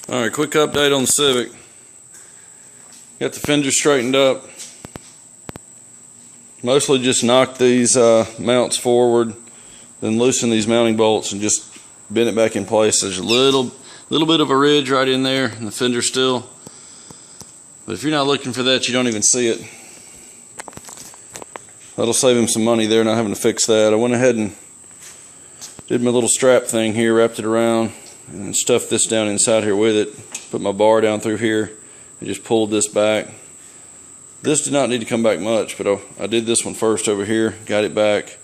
Alright, quick update on the Civic. Got the fender straightened up. Mostly just knocked these mounts forward, then loosen these mounting bolts and just bend it back in place. There's a little bit of a ridge right in there in the fender still. But if you're not looking for that, you don't even see it. That'll save him some money there, not having to fix that. I went ahead and did my little strap thing here, wrapped it around, and stuffed this down inside here with it. Put my bar down through here and just pulled this back. This did not need to come back much, but I did this one first over here, got it back.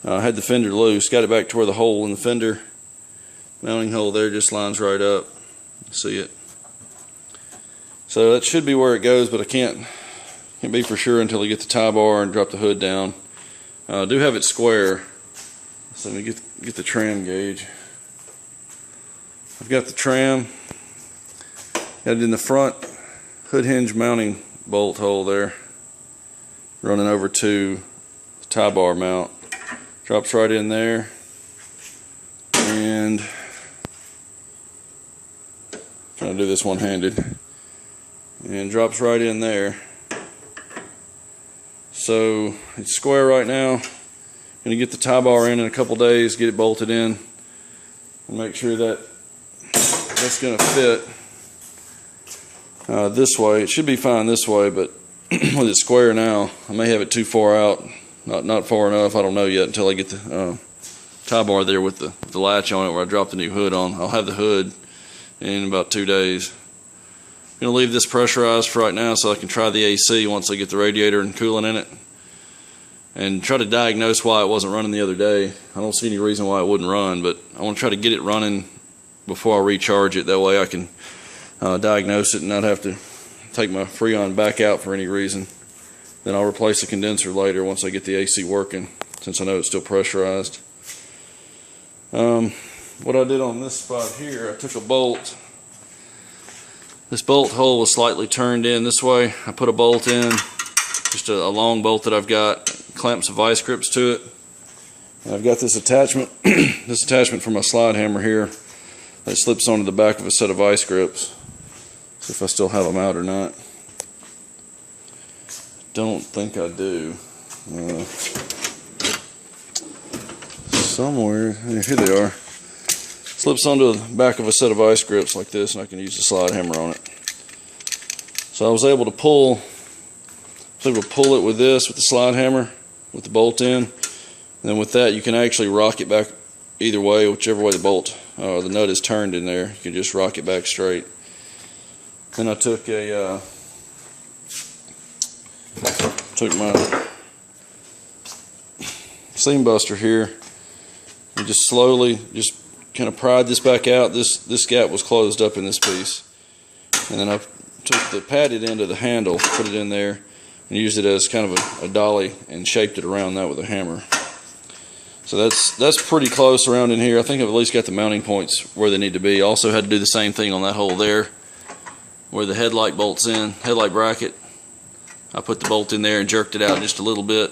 I had the fender loose, got it back to where the hole in the fender mounting hole there just lines right up. See it? So that should be where it goes, but I can't be for sure until I get the tie bar and drop the hood down. I do have it square, so let me get the tram gauge. I've got the tram, got it in the front hood hinge mounting bolt hole there, running over to the tie bar mount. Drops right in there, and trying to do this one-handed, and drops right in there. So it's square right now. I'm going to get the tie bar in a couple days, get it bolted in, and make sure that that's going to fit this way. It should be fine this way, but with it square now, I may have it too far out. Not far enough, I don't know yet until I get the tie bar there with the latch on it where I drop the new hood on. I'll have the hood in about 2 days. I'm going to leave this pressurized for right now so I can try the AC once I get the radiator and coolant in it, and try to diagnose why it wasn't running the other day. I don't see any reason why it wouldn't run, but I want to try to get it running before I recharge it. That way I can diagnose it and not have to take my Freon back out for any reason. Then I'll replace the condenser later once I get the AC working, since I know it's still pressurized. What I did on this spot here, I took a bolt. This bolt hole was slightly turned in this way. I put a bolt in, just a long bolt that I've got, clamped some vice grips to it. And I've got this attachment, this attachment for my slide hammer here that slips onto the back of a set of vice grips. See if I still have them out or not. Don't think I do. Somewhere, here they are. Slips onto the back of a set of vice grips like this, and I can use the slide hammer on it. So I was able to pull it with this, with the slide hammer, with the bolt in. And then with that, you can actually rock it back either way, whichever way the bolt, the nut is turned in there. You can just rock it back straight. Then I took my seam buster here and just slowly kind of pried this back out. This gap was closed up in this piece, and then I took the padded end of the handle, put it in there, and used it as kind of a dolly and shaped it around that with a hammer. So that's pretty close around in here. I think I've at least got the mounting points where they need to be. Also had to do the same thing on that hole there where the headlight bolts in, headlight bracket. I put the bolt in there and jerked it out just a little bit.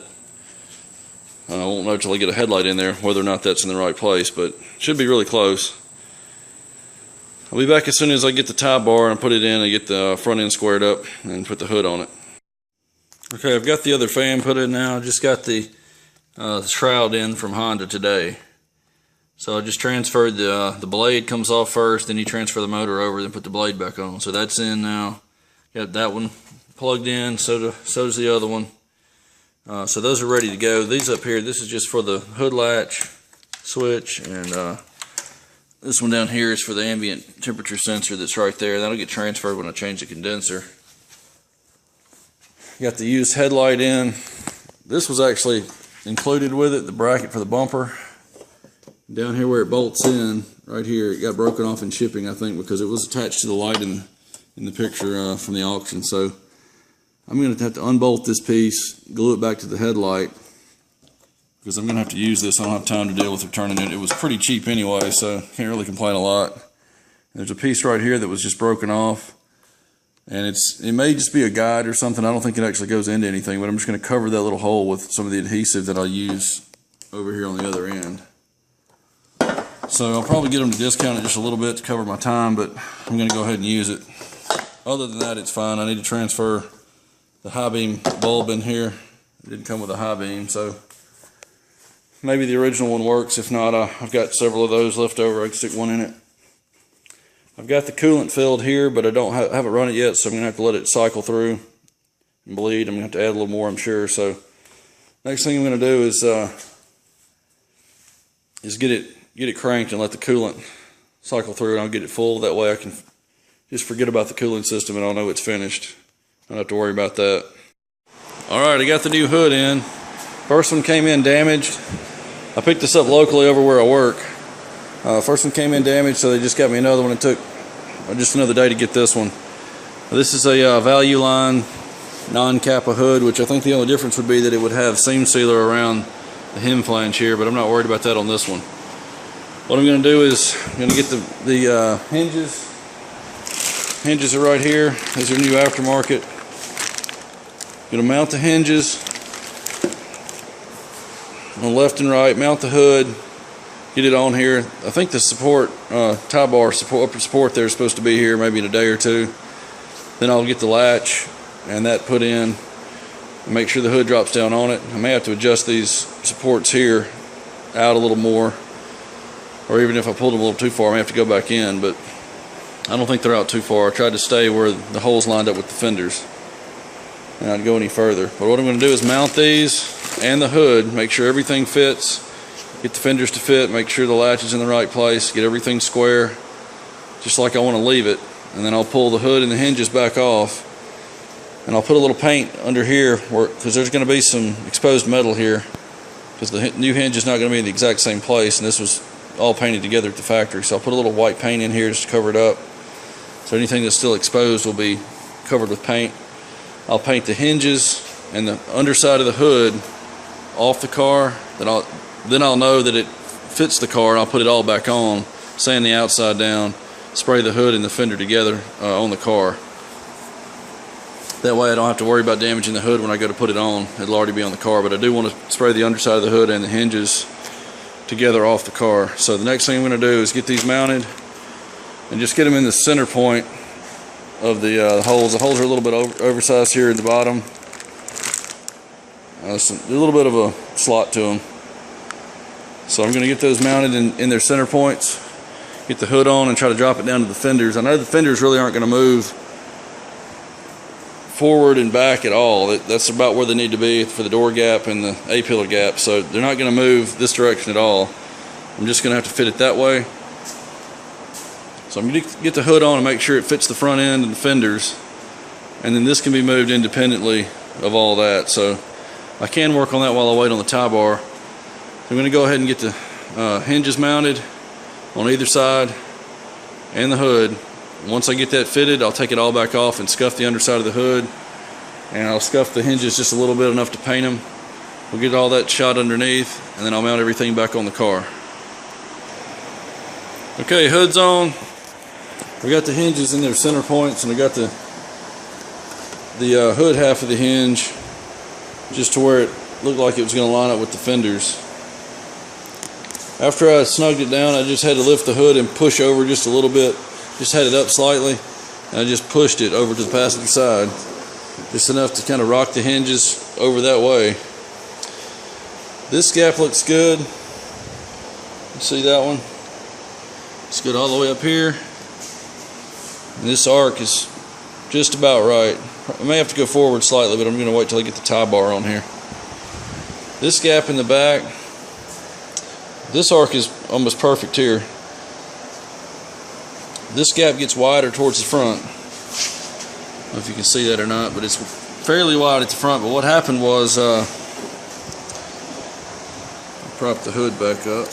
I won't know until I get a headlight in there whether or not that's in the right place, but it should be really close. I'll be back as soon as I get the tie bar and put it in and get the front end squared up and put the hood on it. Okay, I've got the other fan put in now. I just got the shroud in from Honda today. So I just transferred the blade comes off first, then you transfer the motor over, then put the blade back on. So that's in now. Got that one plugged in, so does the other one. So those are ready to go. These up here, this is just for the hood latch switch, and this one down here is for the ambient temperature sensor that's right there. That'll get transferred when I change the condenser. Got the used headlight in. This was actually included with it, the bracket for the bumper. Down here where it bolts in, right here, it got broken off in shipping, I think, because it was attached to the light in the picture from the auction. So I'm going to have to unbolt this piece, glue it back to the headlight, because I'm going to have to use this. I don't have time to deal with returning it. It was pretty cheap anyway, so can't really complain a lot. There's a piece right here that was just broken off, and it may just be a guide or something. I don't think it actually goes into anything, but I'm just going to cover that little hole with some of the adhesive that I'll use over here on the other end. So I'll probably get them to discount it just a little bit to cover my time, but I'm going to go ahead and use it. Other than that, it's fine. I need to transfer the high beam bulb in here. It didn't come with a high beam, so maybe the original one works. If not, I've got several of those left over. I can stick one in it. I've got the coolant filled here, but I haven't run it yet, so I'm going to have to let it cycle through and bleed. I'm going to have to add a little more, I'm sure. So next thing I'm going to do is get it cranked and let the coolant cycle through, and I'll get it full. That way I can just forget about the cooling system and I'll know it's finished. I don't have to worry about that. Alright, I got the new hood in. First one came in damaged. I picked this up locally over where I work. First one came in damaged, so they just got me another one. It took just another day to get this one. This is a value line non-Kappa hood, which I think the only difference would be that it would have seam sealer around the hem flange here, but I'm not worried about that on this one. What I'm going to do is I'm going to get the hinges. Hinges are right here. These are new aftermarket. I'm going to mount the hinges on left and right, mount the hood, get it on here. I think the support, tie bar support there is supposed to be here maybe in a day or two. Then I'll get the latch and that put in and make sure the hood drops down on it. I may have to adjust these supports here out a little more, or even if I pulled them a little too far I may have to go back in, but I don't think they're out too far. I tried to stay where the holes lined up with the fenders and I'd go any further. But what I'm going to do is mount these and the hood, make sure everything fits, get the fenders to fit, make sure the latch is in the right place, get everything square just like I want to leave it, and then I'll pull the hood and the hinges back off, and I'll put a little paint under here because there's going to be some exposed metal here because the new hinge is not going to be in the exact same place, and this was all painted together at the factory. So I'll put a little white paint in here just to cover it up, so anything that's still exposed will be covered with paint. I'll paint the hinges and the underside of the hood off the car. Then I'll know that it fits the car, and I'll put it all back on, sand the outside down, spray the hood and the fender together on the car. That way I don't have to worry about damaging the hood when I go to put it on. It'll already be on the car, but I do want to spray the underside of the hood and the hinges together off the car. So the next thing I'm going to do is get these mounted and just get them in the center point of the holes. The holes are a little bit oversized here at the bottom. A little bit of a slot to them. So I'm going to get those mounted in their center points, get the hood on and try to drop it down to the fenders. I know the fenders really aren't going to move forward and back at all. That's about where they need to be for the door gap and the A-pillar gap, so they're not going to move this direction at all. I'm just going to have to fit it that way. So I'm going to get the hood on and make sure it fits the front end and the fenders, and then this can be moved independently of all that. So I can work on that while I wait on the tie bar. I'm going to go ahead and get the hinges mounted on either side and the hood. Once I get that fitted, I'll take it all back off and scuff the underside of the hood, and I'll scuff the hinges just a little bit, enough to paint them. We'll get all that shot underneath, and then I'll mount everything back on the car. Okay, hood's on. We got the hinges in their center points, and I got the hood half of the hinge just to where it looked like it was going to line up with the fenders. After I snugged it down, I just had to lift the hood and push over just a little bit. Just had it up slightly, and I just pushed it over to the passenger side, just enough to kind of rock the hinges over that way. This gap looks good. You see that one? It's good all the way up here. And this arc is just about right. I may have to go forward slightly, but I'm going to wait till I get the tie bar on here. This gap in the back, this arc is almost perfect here. This gap gets wider towards the front. I don't know if you can see that or not, but it's fairly wide at the front. But what happened was, I'll prop the hood back up.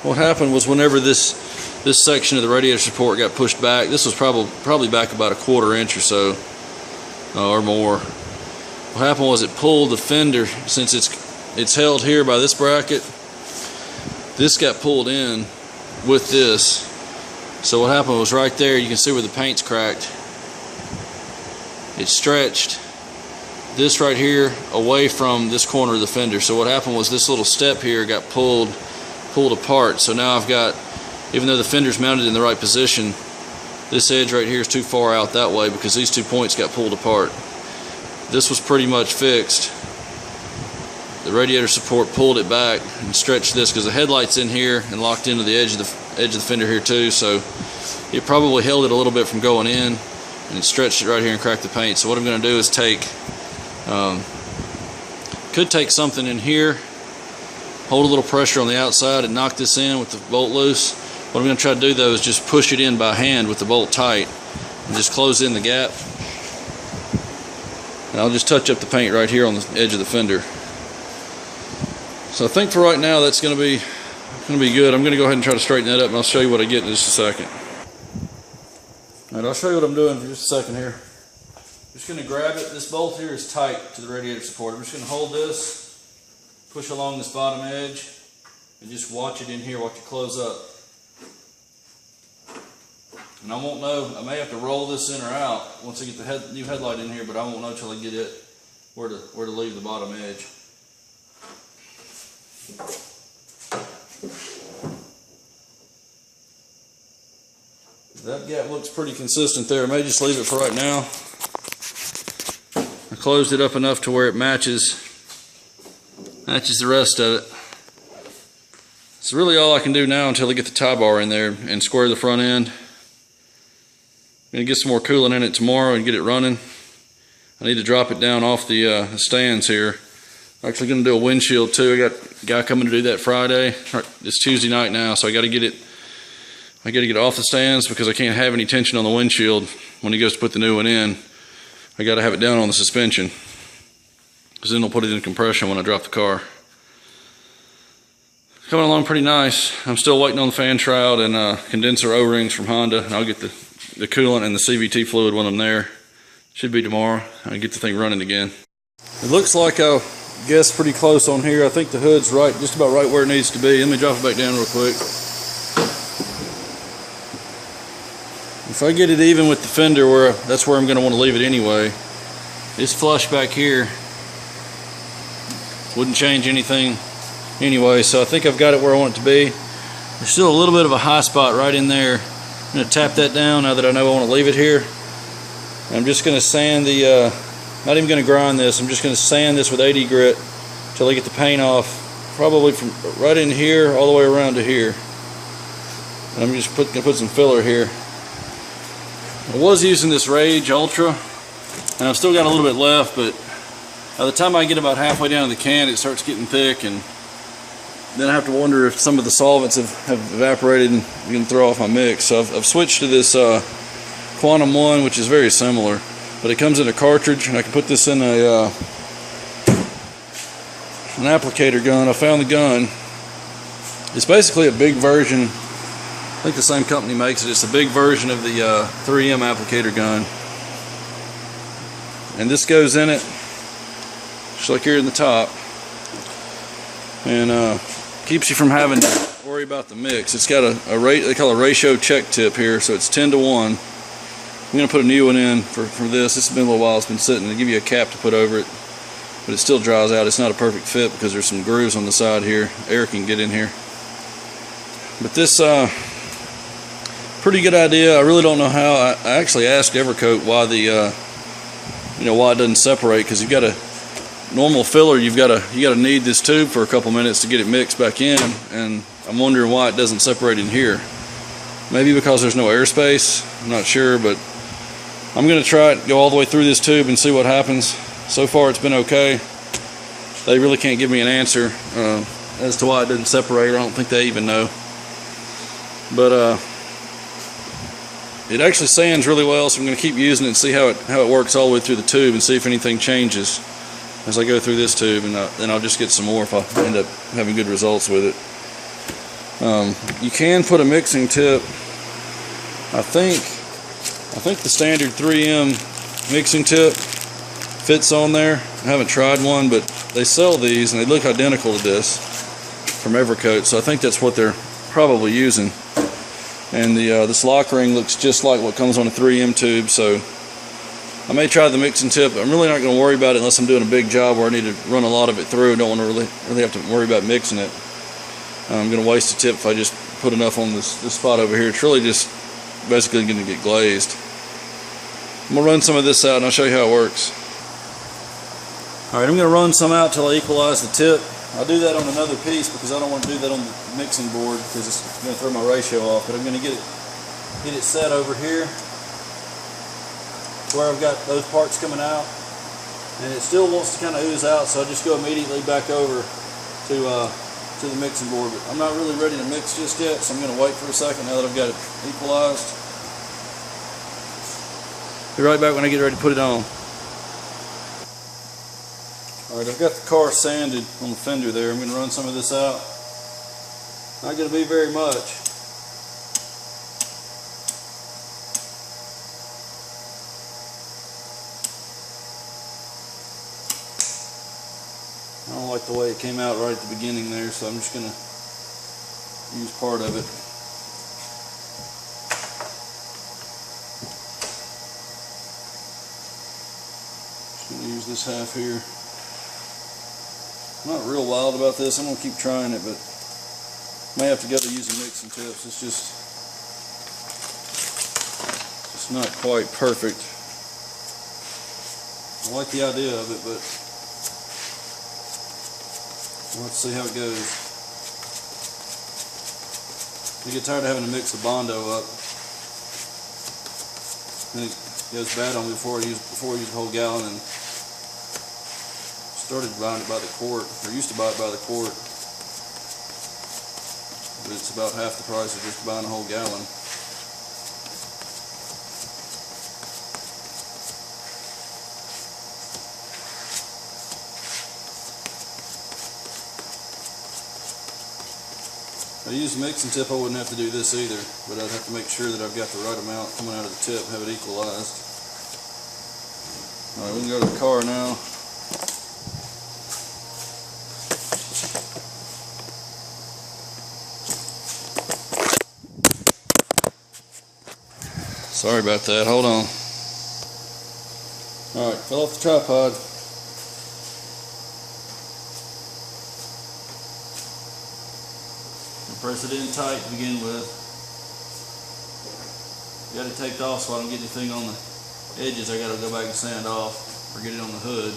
What happened was whenever this section of the radiator support got pushed back, this was probably back about 1/4 inch or so, or more. What happened was it pulled the fender, since it's held here by this bracket. This got pulled in with this. So what happened was right there, you can see where the paint's cracked. It stretched this right here away from this corner of the fender. So what happened was this little step here got pulled pulled apart. So now I've got, even though the fender's mounted in the right position, this edge right here is too far out that way because these 2 points got pulled apart. This was pretty much fixed. The radiator support pulled it back and stretched this because the headlight's in here and locked into the edge of the fender here too, so it probably held it a little bit from going in, and it stretched it right here and cracked the paint. So what I'm going to do is could take something in here, hold a little pressure on the outside and knock this in with the bolt loose. What I'm going to try to do though is just push it in by hand with the bolt tight and just close in the gap. And I'll just touch up the paint right here on the edge of the fender. So I think for right now that's going to be good. I'm going to go ahead and try to straighten that up, and I'll show you what I get in just a second. Alright, I'll show you what I'm doing for just a second here. I'm just going to grab it. This bolt here is tight to the radiator support. I'm just going to hold this, push along this bottom edge, and just watch it in here, watch it close up. And I won't know, I may have to roll this in or out once I get the new headlight in here, but I won't know until I get it where to leave the bottom edge. That gap looks pretty consistent there. I may just leave it for right now. I closed it up enough to where it matches the rest of it. It's really all I can do now until I get the tie bar in there and square the front end. I'm going to get some more coolant in it tomorrow and get it running. I need to drop it down off the stands here. I'm actually going to do a windshield too. I got a guy coming to do that Friday. It's Tuesday night now, so I got to get it off the stands because I can't have any tension on the windshield when he goes to put the new one in. I got to have it down on the suspension because then they'll put it in compression when I drop the car. Coming along pretty nice. I'm still waiting on the fan shroud and condenser O-rings from Honda, and I'll get the coolant and the CVT fluid when I'm there. Should be tomorrow. I'll get the thing running again. It looks like I'll guess pretty close on here. I think the hood's right, just about right where it needs to be. Let me drop it back down real quick. If I get it even with the fender, that's where I'm going to want to leave it anyway. This flush back here wouldn't change anything anyway, so I think I've got it where I want it to be. There's still a little bit of a high spot right in there. I'm going to tap that down now that I know I want to leave it here. I'm just going to sand the, not even going to grind this, I'm just going to sand this with 80 grit until I get the paint off, probably from right in here all the way around to here. And I'm just going to put some filler here. I was using this Rage Ultra, and I've still got a little bit left, but by the time I get about halfway down the can, it starts getting thick, and then I have to wonder if some of the solvents have evaporated and I'm going to throw off my mix. So I've switched to this Quantum 1, which is very similar, but it comes in a cartridge, and I can put this in an applicator gun. I found the gun. It's basically a big version. I think the same company makes it. It's a big version of the 3M applicator gun. And this goes in it, just like here in the top. And keeps you from having to worry about the mix. It's got they call a ratio check tip here, so it's 10 to 1. I'm going to put a new one in for this. This has been a little while. It's been sitting. They give you a cap to put over it, but it still dries out. It's not a perfect fit because there's some grooves on the side here. Air can get in here. But this pretty good idea. I really don't know how. I actually asked Evercoat why why it doesn't separate, because you've got a normal filler. You got to knead this tube for a couple minutes to get it mixed back in, and I'm wondering why it doesn't separate in here. Maybe because there's no airspace. I'm not sure, but I'm going to try it, go all the way through this tube and see what happens. So far it's been okay. They really can't give me an answer as to why it doesn't separate. I don't think they even know. But it actually sands really well, so I'm going to keep using it and see how it works all the way through the tube and see if anything changes as I go through this tube, and then I'll just get some more if I end up having good results with it. You can put a mixing tip. I think the standard 3M mixing tip fits on there. I haven't tried one, but they sell these and they look identical to this from Evercoat, so I think that's what they're probably using. And this lock ring looks just like what comes on a 3M tube, so I may try the mixing tip. I'm really not going to worry about it unless I'm doing a big job where I need to run a lot of it through. I don't want to really have to worry about mixing it. I'm going to waste a tip if I just put enough on this spot over here. It's really just basically going to get glazed. I'm going to run some of this out and I'll show you how it works. Alright, I'm going to run some out till I equalize the tip. I'll do that on another piece because I don't want to do that on the mixing board because it's going to throw my ratio off. But I'm going to get it set over here where I've got those parts coming out, and it still wants to kind of ooze out, so I'll just go immediately back over to the mixing board. But I'm not really ready to mix just yet, so I'm going to wait for a second now that I've got it equalized. Be right back when I get ready to put it on. Alright, I've got the car sanded on the fender there. I'm going to run some of this out. Not going to be very much. I don't like the way it came out right at the beginning there, so I'm just going to use part of it. Just going to use this half here. I'm not real wild about this. I'm going to keep trying it, but may have to go to using mixing tips. It's just not quite perfect. I like the idea of it, but let's see how it goes. I get tired of having to mix the Bondo up. And it goes bad on me before I use the whole gallon, and started buying it by the quart, or used to buy it by the quart. But it's about half the price of just buying a whole gallon. If I use the mixing tip, I wouldn't have to do this either, but I'd have to make sure that I've got the right amount coming out of the tip, have it equalized. Alright, we can go to the car now. Sorry about that, hold on. Alright, fell off the tripod. Press it in tight to begin with. Got it taped off so I don't get anything on the edges. I got to go back and sand off or get it on the hood.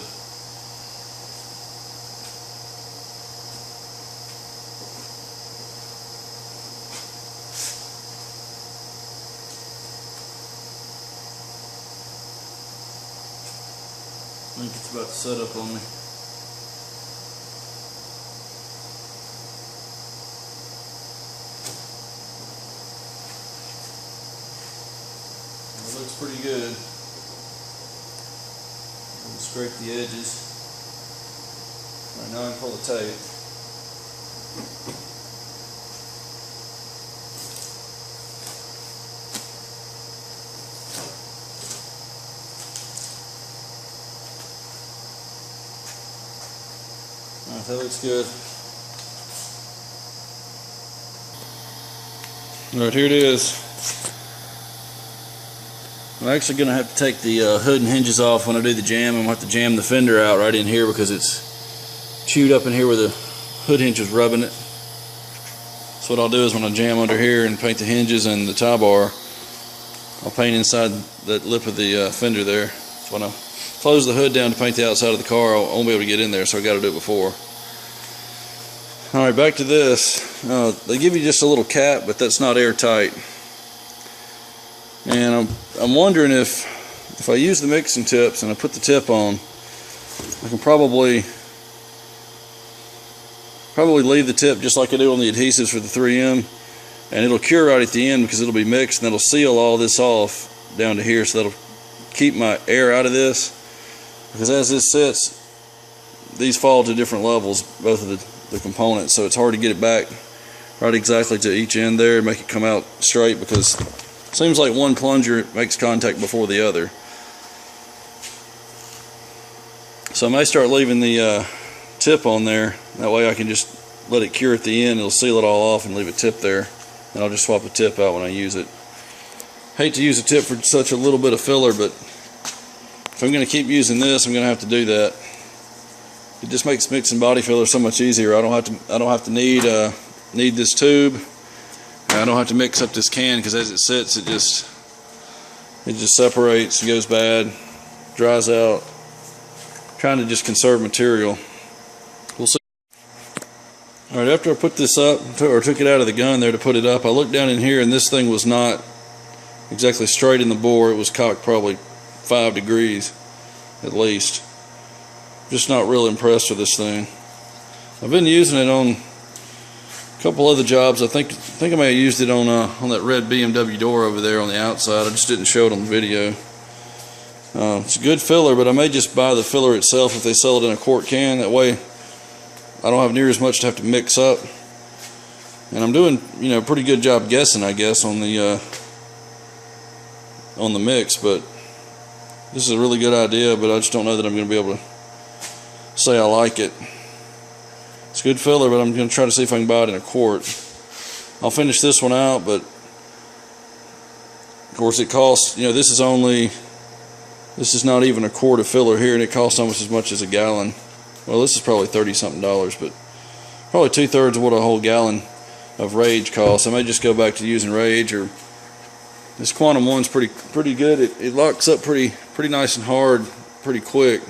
I think it's about to set up on me. It looks pretty good. Scrape the edges. Right now I can pull the tape. Alright, that looks good. Alright, here it is. I'm actually going to have to take the hood and hinges off when I do the jam. I'm going to have to jam the fender out right in here because it's chewed up in here where the hood hinge was rubbing it. So what I'll do is when I jam under here and paint the hinges and the tie bar, I'll paint inside that lip of the fender there. So when I close the hood down to paint the outside of the car, I won't be able to get in there, so I got to do it before. Alright, back to this. They give you just a little cap, but that's not airtight. And I'm wondering if I use the mixing tips and I put the tip on, I can probably leave the tip just like I do on the adhesives for the 3M, and it'll cure right at the end because it'll be mixed and it'll seal all this off down to here, so that'll keep my air out of this, because as this sits, these fall to different levels, both of the components, so it's hard to get it back right exactly to each end there and make it come out straight, because it seems like one plunger makes contact before the other. So I may start leaving the tip on there, that way I can just let it cure at the end, it'll seal it all off and leave a tip there, and I'll just swap the tip out when I use it. Hate to use a tip for such a little bit of filler, but if I'm going to keep using this, I'm going to have to do that. It just makes mixing body filler so much easier. I don't have to need need this tube. I don't have to mix up this can because as it sits, it just separates, it goes bad, dries out. Trying to just conserve material. We'll see. All right, after I put this up, or took it out of the gun there to put it up, I looked down in here and this thing was not exactly straight in the bore. It was cocked probably 5 degrees at least. Just not real impressed with this thing. I've been using it on a couple other jobs. I think I may have used it on that red BMW door over there on the outside. I just didn't show it on the video. It's a good filler, but I may just buy the filler itself if they sell it in a quart can. That way I don't have near as much to have to mix up. And I'm doing, a pretty good job guessing, I guess, on the mix, but this is a really good idea, but I just don't know that I'm going to be able to say I like it. It's a good filler, but I'm going to try to see if I can buy it in a quart. I'll finish this one out, but of course it costs, this is not even a quart of filler here, and it costs almost as much as a gallon. Well, this is probably $30-something, but probably 2/3 of what a whole gallon of Rage costs. I may just go back to using Rage, or this Quantum one's pretty good. It locks up pretty nice and hard, pretty quick.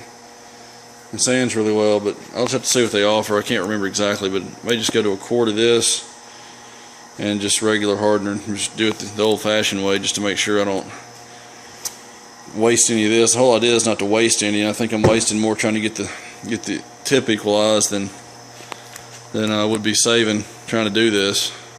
It sands really well, but I'll just have to see what they offer. I can't remember exactly, but I may just go to a quart of this and just regular hardener, just do it the old-fashioned way, just to make sure I don't waste any of this. The whole idea is not to waste any. I think I'm wasting more trying to get the tip equalized than I would be saving trying to do this.